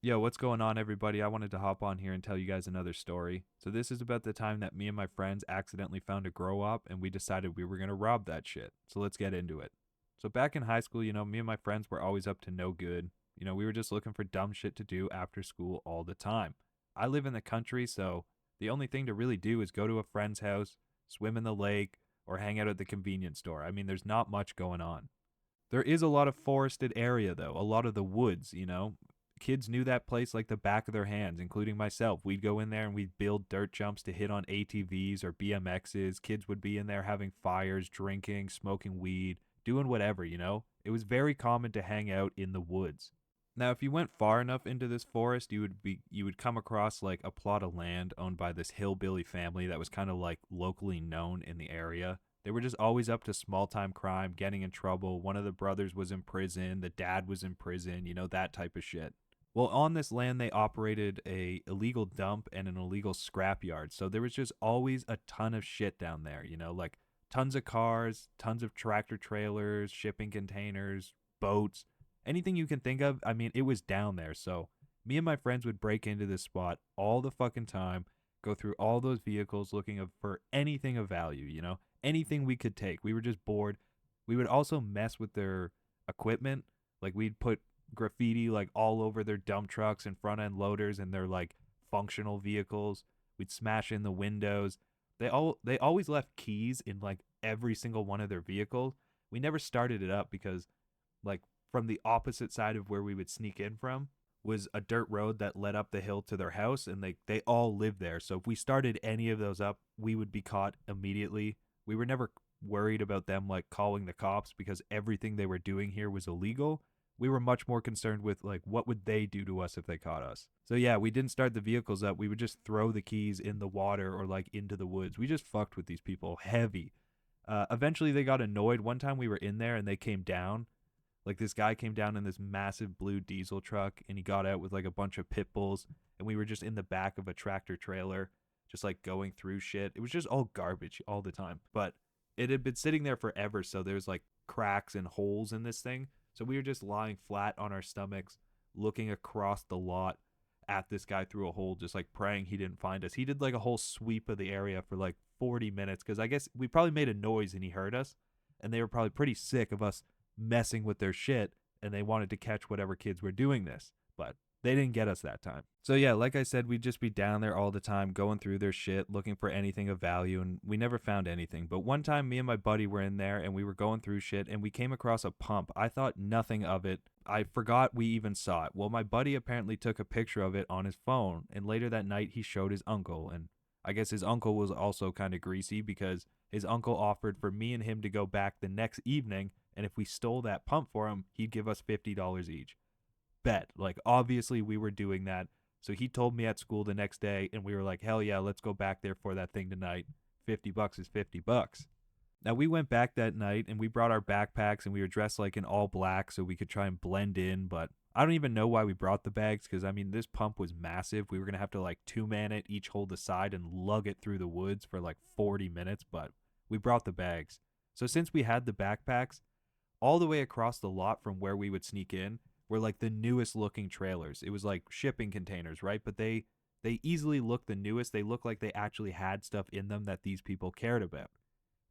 Yo, what's going on, everybody? I wanted to hop on here and tell you guys another story. So, this is about the time that me and my friends accidentally found a grow up and we decided we were going to rob that shit. So, let's get into it. So, back in high school, me and my friends were always up to no good. We were just looking for dumb shit to do after school all the time. I live in the country, so the only thing to really do is go to a friend's house, swim in the lake, or hang out at the convenience store. I mean, there's not much going on. There is a lot of forested area though, a lot of the woods. Kids knew that place like the back of their hands, including myself. We'd go in there and we'd build dirt jumps to hit on ATVs or BMXs. Kids would be in there having fires, drinking, smoking weed, doing whatever. It was very common to hang out in the woods. Now, if you went far enough into this forest, you would come across like a plot of land owned by this hillbilly family that was kind of like locally known in the area. They were just always up to small time crime, getting in trouble. One of the brothers was in prison, the dad was in prison, that type of shit. Well, on this land they operated a illegal dump and an illegal scrapyard. So there was just always a ton of shit down there, like tons of cars, tons of tractor trailers, shipping containers, boats, anything you can think of. I mean, it was down there. So me and my friends would break into this spot all the fucking time, go through all those vehicles looking for anything of value, anything we could take. We were just bored. We would also mess with their equipment. Like we'd put graffiti like all over their dump trucks and front end loaders and their like functional vehicles. We'd smash in the windows. They always left keys in like every single one of their vehicles. We never started it up because like from the opposite side of where we would sneak in from was a dirt road that led up the hill to their house, and they all lived there. So if we started any of those up, we would be caught immediately. We were never worried about them like calling the cops because everything they were doing here was illegal. We were much more concerned with like what would they do to us if they caught us. So yeah, we didn't start the vehicles up. We would just throw the keys in the water or like into the woods. We just fucked with these people heavy. Eventually they got annoyed. One time we were in there and they came down. Like this guy came down in this massive blue diesel truck and he got out with like a bunch of pit bulls, and we were just in the back of a tractor trailer just like going through shit. It was just all garbage all the time. But it had been sitting there forever, so there's like cracks and holes in this thing. So we were just lying flat on our stomachs, looking across the lot at this guy through a hole, just like praying he didn't find us. He did like a whole sweep of the area for like 40 minutes because I guess we probably made a noise and he heard us. And they were probably pretty sick of us messing with their shit, and they wanted to catch whatever kids were doing this. But they didn't get us that time. So yeah, like I said, we'd just be down there all the time, going through their shit, looking for anything of value, and we never found anything. But one time, me and my buddy were in there, and we were going through shit, and we came across a pump. I thought nothing of it. I forgot we even saw it. Well, my buddy apparently took a picture of it on his phone, and later that night, he showed his uncle, and I guess his uncle was also kind of greasy because his uncle offered for me and him to go back the next evening, and if we stole that pump for him, he'd give us $50 each. Bet. Like, obviously, we were doing that. So he told me at school the next day, and we were like, hell yeah, let's go back there for that thing tonight. $50 is $50. Now, we went back that night, and we brought our backpacks, and we were dressed like in all black so we could try and blend in, but I don't even know why we brought the bags, because, I mean, this pump was massive. We were going to have to, like, two-man it, each hold the side, and lug it through the woods for, like, 40 minutes, but we brought the bags. So since we had the backpacks, all the way across the lot from where we would sneak in were like the newest looking trailers. It was like shipping containers, right? But they easily looked the newest. They looked like they actually had stuff in them that these people cared about.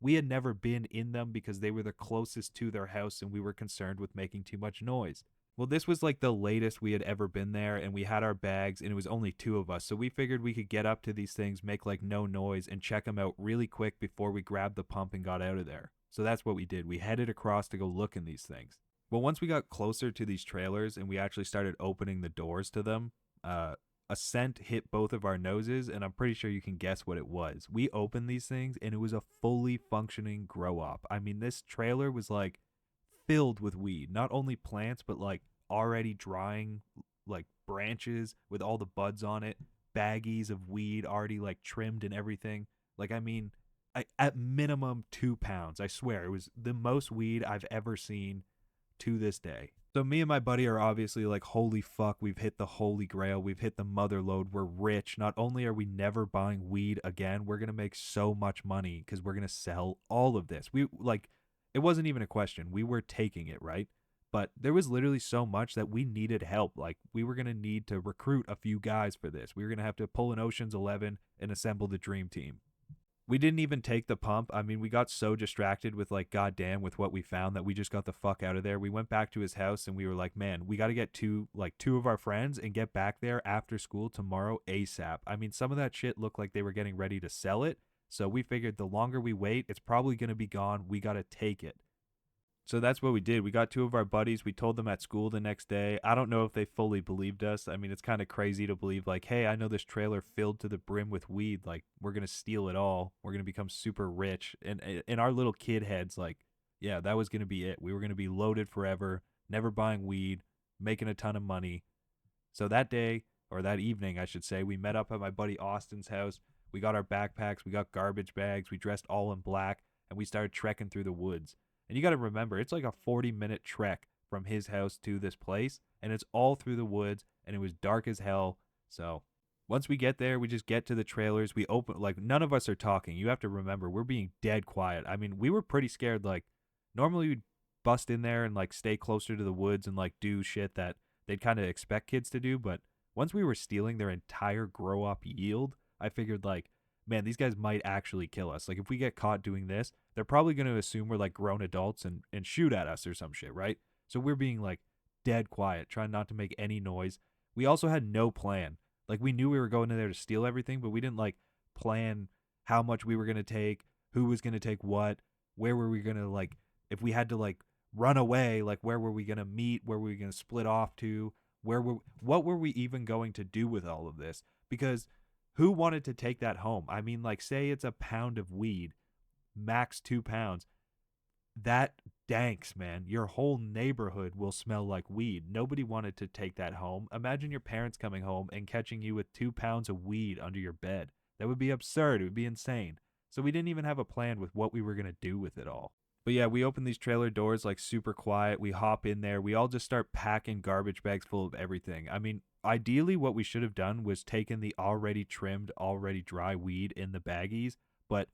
We had never been in them because they were the closest to their house and we were concerned with making too much noise. Well, this was like the latest we had ever been there, and we had our bags, and it was only two of us. So we figured we could get up to these things, make like no noise, and check them out really quick before we grabbed the pump and got out of there. So that's what we did. We headed across to go look in these things. Well, once we got closer to these trailers and we actually started opening the doors to them, a scent hit both of our noses, and I'm pretty sure you can guess what it was. We opened these things, and it was a fully functioning grow op. I mean, this trailer was like filled with weed, not only plants, but like already drying like branches with all the buds on it, baggies of weed already like trimmed and everything. Like, I mean, at minimum 2 pounds. I swear it was the most weed I've ever seen to this day. So me and my buddy are obviously like, holy fuck, we've hit the holy grail. We've hit the mother lode. We're rich. Not only are we never buying weed again, we're going to make so much money because we're going to sell all of this. We like, it wasn't even a question. We were taking it, right? But there was literally so much that we needed help. Like, we were going to need to recruit a few guys for this. We were going to have to pull an Ocean's 11 and assemble the dream team. We didn't even take the pump. I mean, we got so distracted with like goddamn with what we found that we just got the fuck out of there. We went back to his house and we were like, man, we got to get two of our friends and get back there after school tomorrow ASAP. I mean, some of that shit looked like they were getting ready to sell it. So we figured the longer we wait, it's probably going to be gone. We got to take it. So that's what we did. We got two of our buddies. We told them at school the next day. I don't know if they fully believed us. I mean, it's kind of crazy to believe, like, hey, I know this trailer filled to the brim with weed. Like, we're going to steal it all. We're going to become super rich. And in our little kid heads, like, yeah, that was going to be it. We were going to be loaded forever, never buying weed, making a ton of money. So that day, or that evening, I should say, we met up at my buddy Austin's house. We got our backpacks. We got garbage bags. We dressed all in black. And we started trekking through the woods. And you got to remember, it's like a 40-minute trek from his house to this place, and it's all through the woods, and it was dark as hell. So once we get there, we just get to the trailers. We open, like, none of us are talking. You have to remember, we're being dead quiet. I mean, we were pretty scared. Like, normally we'd bust in there and, like, stay closer to the woods and, like, do shit that they'd kind of expect kids to do. But once we were stealing their entire grow up yield, I figured, like, man, these guys might actually kill us. Like, if we get caught doing this, they're probably going to assume we're like grown adults and shoot at us or some shit, right? So we're being like dead quiet, trying not to make any noise. We also had no plan. Like, we knew we were going in there to steal everything, but we didn't like plan how much we were going to take, who was going to take what, where were we going to, like, if we had to like run away, like where were we going to meet, where were we going to split off to, what were we even going to do with all of this? Because who wanted to take that home? I mean, like, say it's a pound of weed, max 2 pounds. That danks, man. Your whole neighborhood will smell like weed. Nobody wanted to take that home. Imagine your parents coming home and catching you with 2 pounds of weed under your bed. That would be absurd. It would be insane. So we didn't even have a plan with what we were going to do with it all. But yeah, we open these trailer doors like super quiet. We hop in there. We all just start packing garbage bags full of everything. I mean, ideally, what we should have done was taken the already trimmed, already dry weed in the baggies. But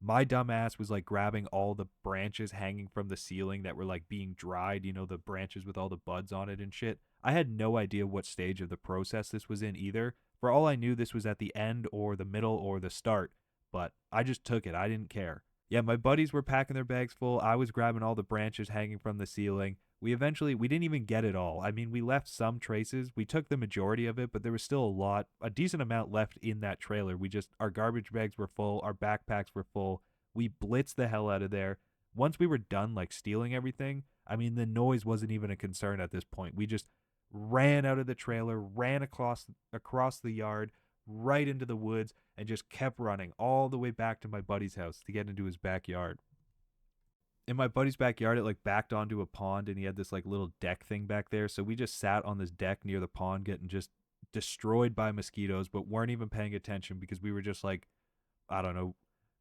my dumb ass was like grabbing all the branches hanging from the ceiling that were like being dried, you know, the branches with all the buds on it and shit. I had no idea what stage of the process this was in either. For all I knew, this was at the end or the middle or the start. But I just took it. I didn't care. Yeah, my buddies were packing their bags full. I was grabbing all the branches hanging from the ceiling. We didn't even get it all. I mean, we left some traces. We took the majority of it, but there was still a decent amount left in that trailer. Our garbage bags were full. Our backpacks were full. We blitzed the hell out of there. Once we were done, like, stealing everything, I mean, the noise wasn't even a concern at this point. We just ran out of the trailer, ran across the yard, right into the woods, and just kept running all the way back to my buddy's house to get into his backyard. In my buddy's backyard, it like backed onto a pond, and he had this like little deck thing back there. So we just sat on this deck near the pond getting just destroyed by mosquitoes, but weren't even paying attention because we were just like, I don't know,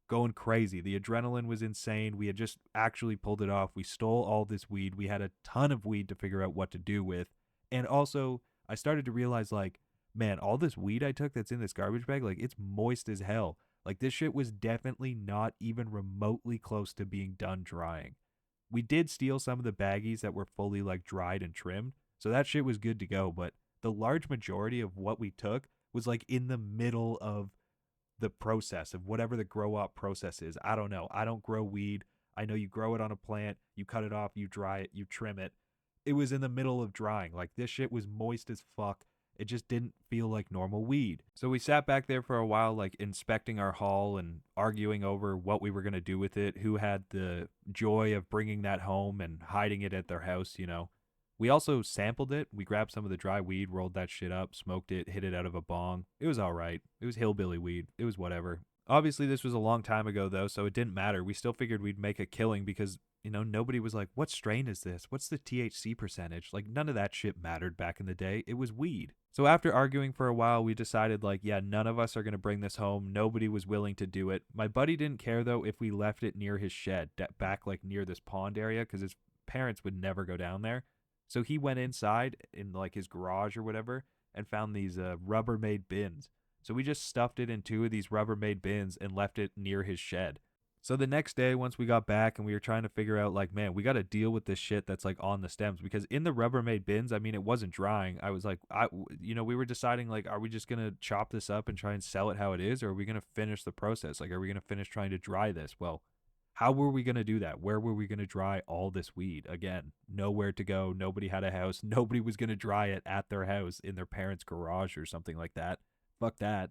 going crazy. The adrenaline was insane. We had just actually pulled it off. We stole all this weed. We had a ton of weed to figure out what to do with. And also, I started to realize, like, man, all this weed I took that's in this garbage bag, like, it's moist as hell. Like, this shit was definitely not even remotely close to being done drying. We did steal some of the baggies that were fully, like, dried and trimmed, so that shit was good to go, but the large majority of what we took was, like, in the middle of the process of whatever the grow up process is. I don't know. I don't grow weed. I know you grow it on a plant, you cut it off, you dry it, you trim it. It was in the middle of drying. Like, this shit was moist as fuck. It just didn't feel like normal weed. So we sat back there for a while, like inspecting our haul and arguing over what we were going to do with it, who had the joy of bringing that home and hiding it at their house, you know. We also sampled it. We grabbed some of the dry weed, rolled that shit up, smoked it, hit it out of a bong. It was all right. It was hillbilly weed. It was whatever. Obviously, this was a long time ago, though, so it didn't matter. We still figured we'd make a killing because, you know, nobody was like, what strain is this? What's the THC percentage? Like, none of that shit mattered back in the day. It was weed. So after arguing for a while, we decided, like, yeah, none of us are going to bring this home. Nobody was willing to do it. My buddy didn't care, though, if we left it near his shed, back, like, near this pond area, because his parents would never go down there. So he went inside in, like, his garage or whatever and found these Rubbermaid bins. So we just stuffed it in 2 of these Rubbermaid bins and left it near his shed. So the next day, once we got back and we were trying to figure out, like, man, we got to deal with this shit that's like on the stems because in the Rubbermaid bins, I mean, it wasn't drying. I was like, we were deciding, like, are we just going to chop this up and try and sell it how it is? Or are we going to finish the process? Like, are we going to finish trying to dry this? Well, how were we going to do that? Where were we going to dry all this weed? Again, nowhere to go. Nobody had a house. Nobody was going to dry it at their house in their parents' garage or something like that. Fuck that.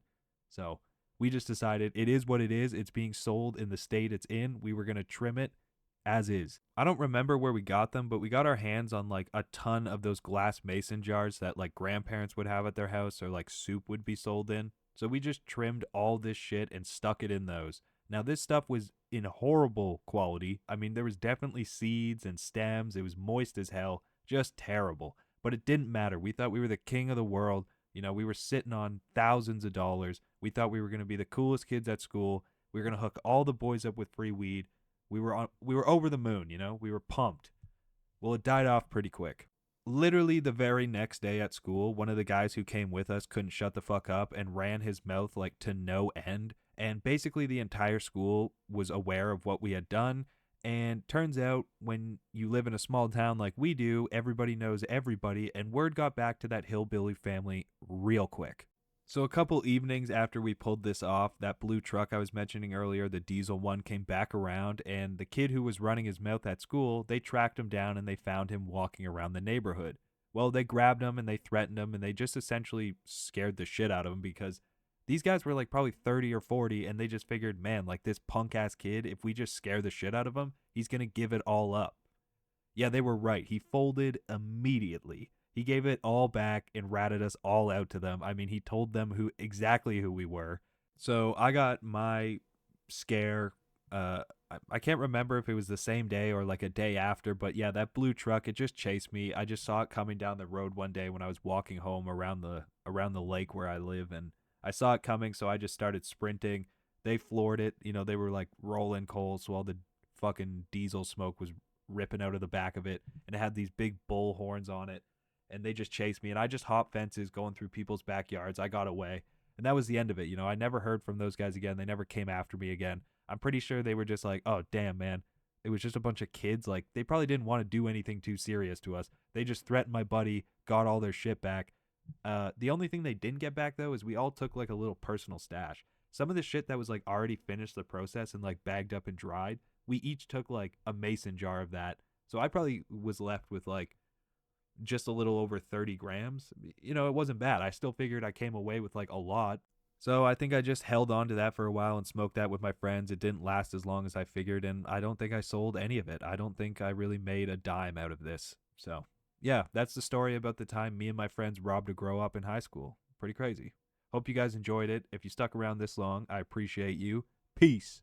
So we just decided it is what it is. It's being sold in the state it's in. We were going to trim it as is. I don't remember where we got them, but we got our hands on like a ton of those glass mason jars that like grandparents would have at their house or like soup would be sold in. So we just trimmed all this shit and stuck it in those. Now, this stuff was in horrible quality. I mean, there was definitely seeds and stems. It was moist as hell, just terrible. But it didn't matter. We thought we were the king of the world. You know, we were sitting on thousands of dollars. We thought we were going to be the coolest kids at school. We were going to hook all the boys up with free weed. We were over the moon, you know? We were pumped. Well, it died off pretty quick. Literally the very next day at school, one of the guys who came with us couldn't shut the fuck up and ran his mouth like to no end. And basically the entire school was aware of what we had done. And turns out when you live in a small town like we do, everybody knows everybody. And word got back to that hillbilly family real quick. So a couple evenings after we pulled this off, that blue truck I was mentioning earlier, the diesel one, came back around, and the kid who was running his mouth at school, they tracked him down and they found him walking around the neighborhood. Well, they grabbed him and they threatened him and they just essentially scared the shit out of him because these guys were like probably 30 or 40 and they just figured, man, like this punk ass kid, if we just scare the shit out of him, he's going to give it all up. Yeah, they were right. He folded immediately. He gave it all back and ratted us all out to them. I mean, he told them exactly who we were. So I got my scare. I can't remember if it was the same day or like a day after, but yeah, that blue truck, it just chased me. I just saw it coming down the road one day when I was walking home around the lake where I live, and I saw it coming, so I just started sprinting. They floored it. You know, they were like rolling coals, so all the fucking diesel smoke was ripping out of the back of it, and it had these big bull horns on it. And they just chased me, and I just hopped fences going through people's backyards. I got away, and that was the end of it. You know, I never heard from those guys again. They never came after me again. I'm pretty sure they were just like, oh, damn, man. It was just a bunch of kids. Like, they probably didn't want to do anything too serious to us. They just threatened my buddy, got all their shit back. The only thing they didn't get back, though, is we all took, like, a little personal stash. Some of the shit that was, like, already finished the process and, like, bagged up and dried, we each took, like, a mason jar of that. So I probably was left with, like, just a little over 30 grams. You know, it wasn't bad. I still figured I came away with like a lot. So I think I just held on to that for a while and smoked that with my friends. It didn't last as long as I figured, and I don't think I sold any of it. I don't think I really made a dime out of this. So yeah, that's the story about the time me and my friends robbed a grow up in high school. Pretty crazy. Hope you guys enjoyed it. If you stuck around this long, I appreciate you. Peace.